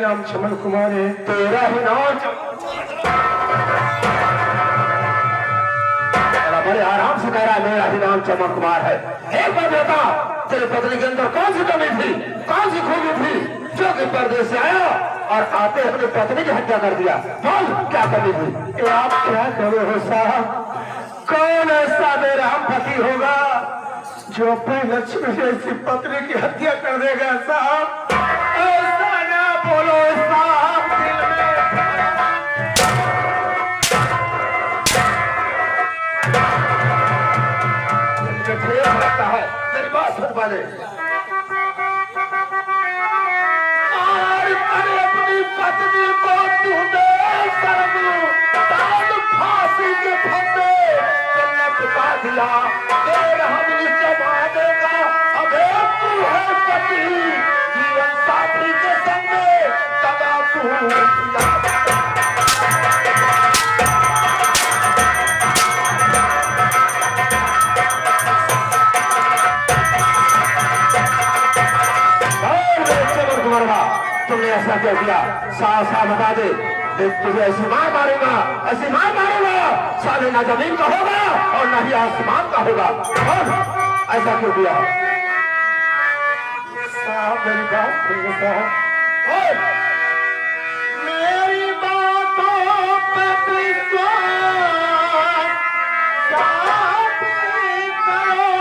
नाम चमन कुमार है। तेरा ही नाम बड़े आराम से कह रहा है मेरा ही नाम चमन कुमार है। एक बात बता, तेरे पत्नी के अंदर कौन सी कमी थी, कौन सी खूबी थी जो कि परदेश से आया और आते अपनी पत्नी की हत्या कर दिया? बोल क्या कमी थी? आप क्या करो हो साहब, कौन ऐसा बेरहम पति होगा जो अपनी लक्ष्मी जैसी पत्नी की हत्या कर देगा साहब? ऐसा ना बोलो साहब, दिल में ठेस लगता है। मेरी बात सुन पाले, अपनी पत्नी को तूने फांसी के फंदे लटका दिया। बेरहमी जमाने का अब एक तू है पति, जीवन साथी के संग तगा तू तुमने ऐसा क्यों किया? साफ साफ बता दे, तुझे ऐसी मार मारूंगा, ऐसी मार मारूंगा, साले ना जमीन का होगा और ना ही आसमान का होगा। और ऐसा क्यों किया? साहब मेरी बात सुनिए साहब, मेरी बातों पे विश्वास साबित करो।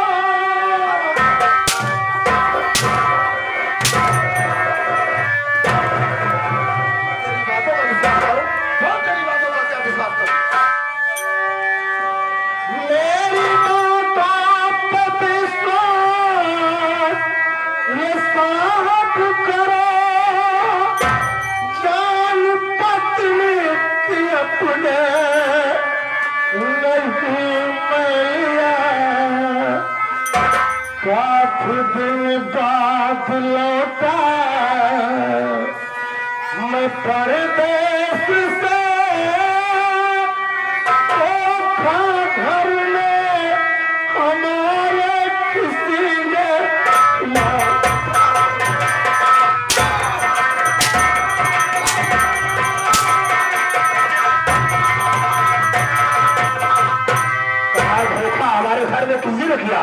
काफी दिन बाद लौटा मैं परदेश से, घर में हमारे किसी ने हमारे घर में किसी ने किया,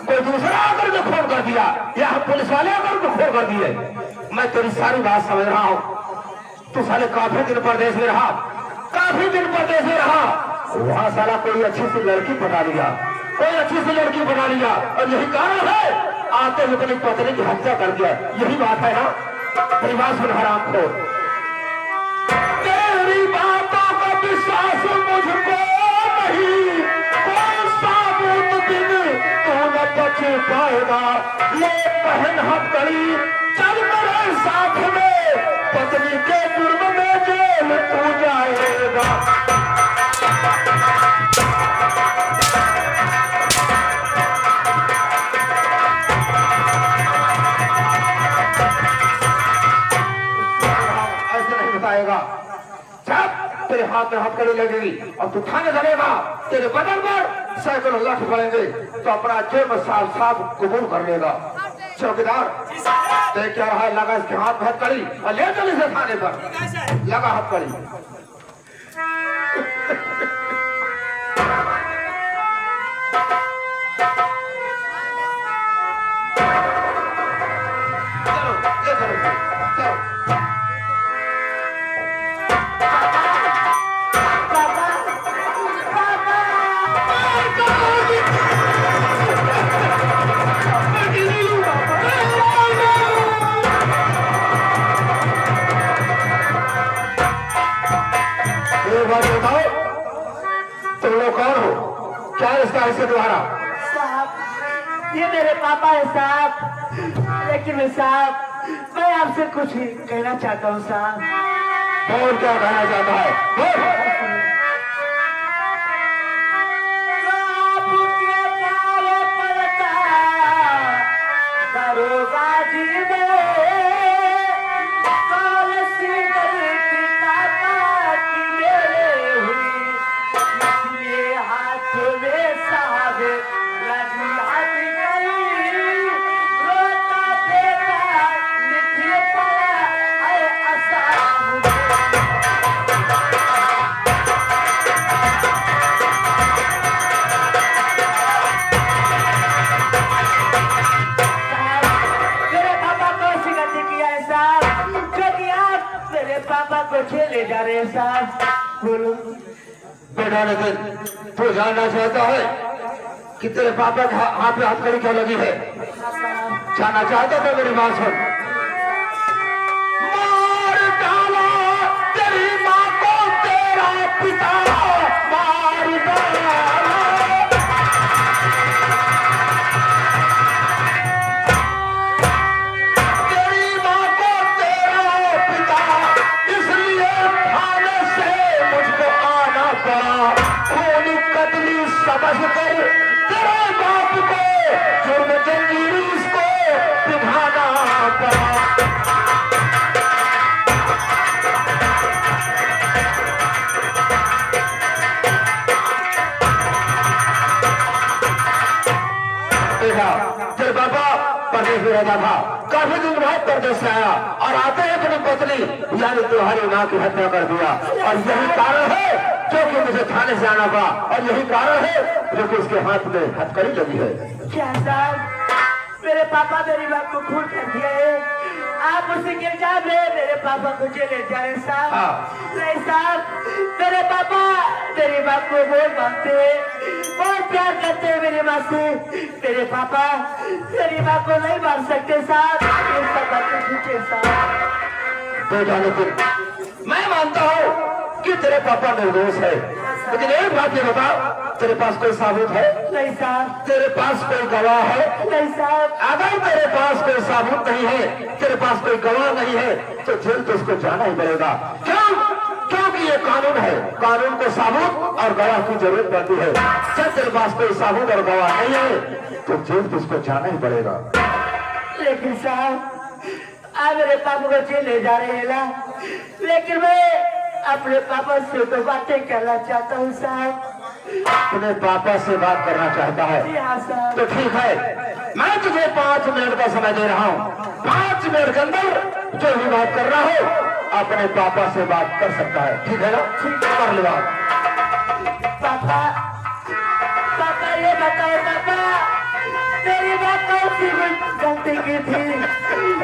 कोई दूसरा आकर के फोन कर दिया या हम पुलिस वाले आकर के फोन कर दिए? मैं तेरी सारी बात समझ रहा हूँ। तू साले काफी दिन परदेश में रहा, काफी दिन परदेश में रहा, वहाँ साला कोई अच्छी सी लड़की पटा लिया, कोई अच्छी सी लड़की बना लिया और यही कारण है आते हुए अपनी पत्नी की हत्या कर दिया। यही बात है ना? तेरी बात सुन हराम खोर, तेरी बातों का विश्वास मुझको नहीं, कोई साबुत दिन तू न बच पाएगा। ये पहन हथकड़ी चल मेरे साथ में, पत्नी के जुर्म में जेल तू जाएगा। ऐसे नहीं बताएगा, तेरे हाथ में हथकड़ी लगेगी और तू थाने चलेगा, तेरे बदन पर सैकड़ों लठ पड़ेंगे तो अपना जुर्म साफ साफ कबूल कर लेगा। चौकीदार देख क्या रहा है, लगा इसके हाथ में हथकड़ी और ले चल इसे थाने पर, लगा हथकड़ी। तुम लोग कौन हो? क्या इसका ऐसे द्वारा? साहब ये मेरे पापा है साहब, लेकिन साहब मैं आपसे कुछ कहना चाहता हूँ साहब। और क्या कहना चाहता है? बोल। दरोगा जी रोता बेटा लिखने पड़ा है आसान। रहे हैं साहब, बोलो। बेटा लेकिन तू जानना चाहता है कि तेरे पापा के हाथ पे हथकड़ी क्या लगी है? जानना चाहता था? मेरी बात सुन। मार डाला तेरी माँ को तेरा पिता, मार डाला तेरी माँ को तेरा पिता, इसलिए थाने से मुझको आना पड़ा। खून कतली समझ कर तेरे बाप को जुर्म जंजीर इसको पिघाना पड़ा। तेरे पापा परदेश में रहता था, काफी दिन बाद परदेश से आया और आते ही अपनी पत्नी यानी तुम्हारी माँ की हत्या कर दिया। और यही कारण है जो कि मुझे थाने से आना पड़ा, और यही कारण है जो कि उसके हाथ में हथकड़ी लगी है। क्या साहब, मेरे पापा मेरी बात को खून कर दिया है। आप उसे गिरजा में मेरे पापा को जेल ले जा रहे साहब। नहीं साहब, मेरे पापा मेरी बात को बहुत मानते हैं, बहुत प्यार करते हैं मेरी माँ से। मेरे पापा मेरी माँ को नहीं मार सकते साहब, ये सब बातें पूछे साहब। बेटा लेकिन मैं मानता हूँ कि तेरे पापा निर्दोष है, लेकिन एक बात ये बता, तेरे पास कोई सबूत है? नहीं साहब। तेरे पास कोई गवाह है? नहीं साहब। अगर तेरे पास कोई सबूत नहीं है, तेरे पास कोई गवाह नहीं है, तो जेल तो उसको जाना ही पड़ेगा। क्यों? क्योंकि ये कानून है, कानून को सबूत और गवाह की जरूरत पड़ती है। जब तेरे पास कोई सबूत और गवाह नहीं है, तो जेल तो उसको जाना ही पड़ेगा। लेकिन साहब, आप मेरे पापा को जेल ले जा रहे हैं ना, लेकिन मैं अपने पापा से तो बातें करना चाहता हूँ साहब। अपने पापा से बात करना चाहता है? जी हाँ साहब। तो ठीक है, मैं तुझे 5 मिनट का समय दे रहा हूँ। 5 मिनट के अंदर जो भी बात कर रहा हो अपने पापा से बात कर सकता है, ठीक है ना? ठीक है, कर लो बात। पापा, पापा ये बताओ पापा, मेरी माँ कौन सी गलती की थी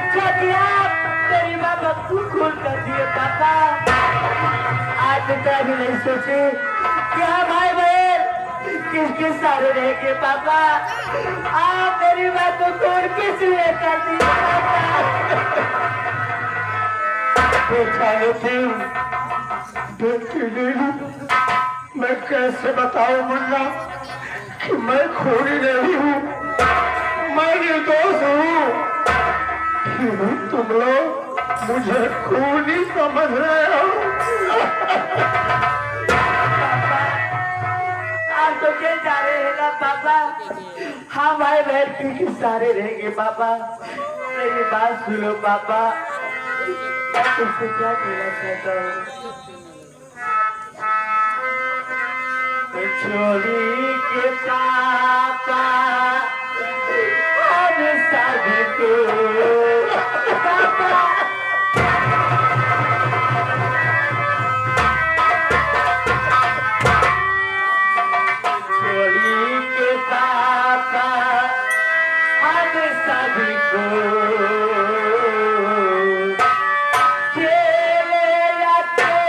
जो कि आप मेरी माँ को खून कर दिए पापा? आज तक भी नहीं सोचे कि हम भाई बहन किसके सारे रहेंगे पापा? आप मेरी माँ को खून किस लिए कर दिए पापा? बेटा लेकिन बेटी लीलू, मैं कैसे बताऊं मुन्ना कि मैं खूनी नहीं हूँ, मैं निर्दोष हूँ। फिर तुम लोग मुझे खूनी समझ रहे हो। पापा, आप तो जेल जा रहे हैं ना पापा? हाँ भाई बहन के सारे रहेंगे पापा। मेरी बात सुनो पापा, मैं तुमसे क्या कहना चाहता हूँ। छोड़ी के पापा हम सभी को पापा, छोड़ी के पापा हम सभी को जेल जाते हो।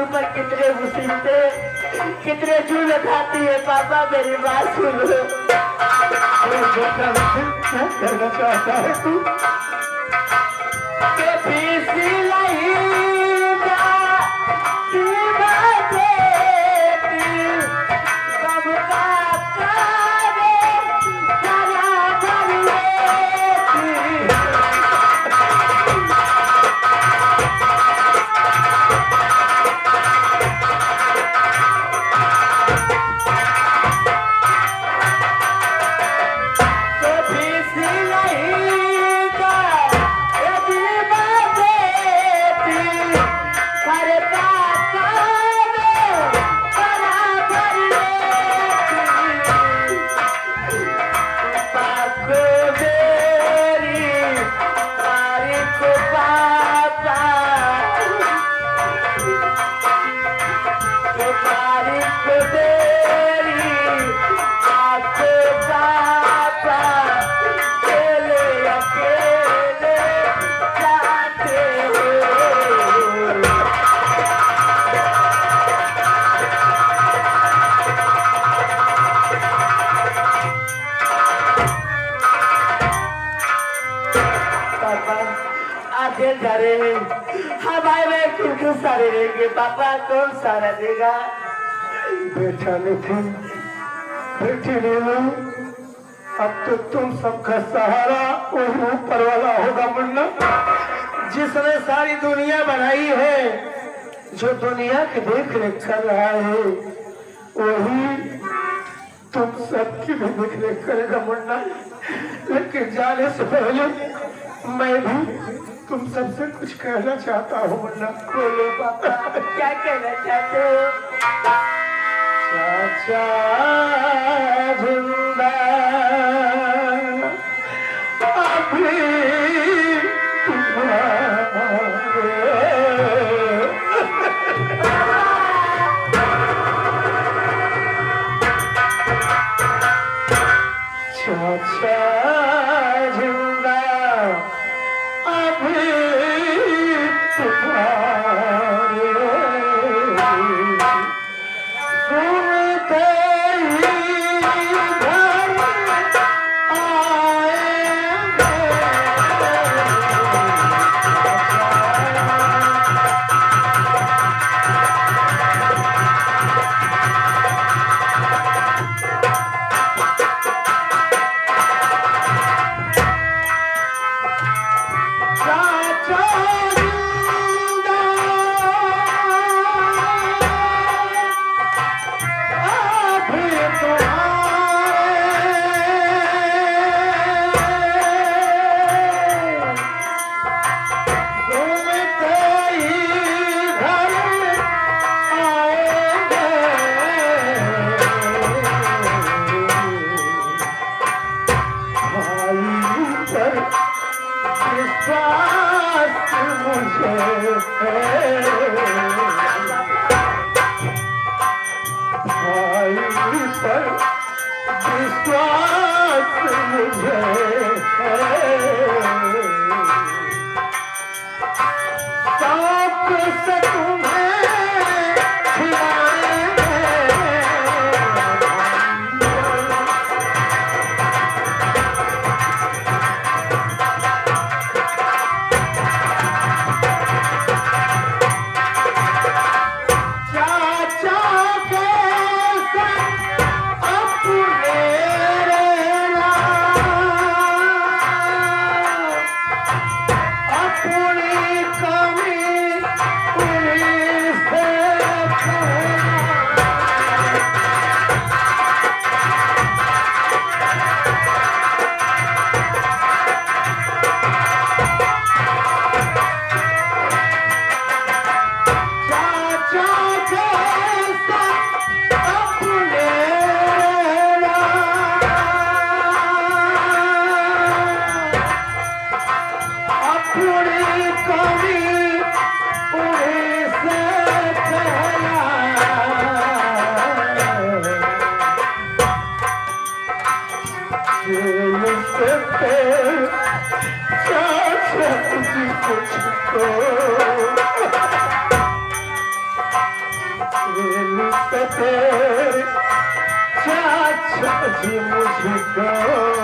ऊपर कितने मुसीबतें कितने जुल्म खाती है पापा मेरी बात सुनो। अरे बेटा क्या कहना चाहता है तू? के पीसी लहीदा दीवाने कब का कारे करा भरिए हमारे में क्यों सारे रहेंगे पापा कौन सारा देगा? बेटा नितिन बेटी नीलू अब तो तुम सबका सहारा वही ऊपर वाला होगा मुन्ना, जिसने सारी दुनिया बनाई है, जो दुनिया की देख रेख कर रहा है वही तुम सबकी भी देख रेख करेगा मुन्ना। लेकिन जाने से पहले मैं भी तुम सबसे कुछ कहना चाहता हूँ मुन्ना। बोलो पापा क्या कहना चाहते हो? चाचा जिंदा अभी चाचा जिंदा अभी तुम्हारे सुनते ही घर तेरे चाचा जी मुझको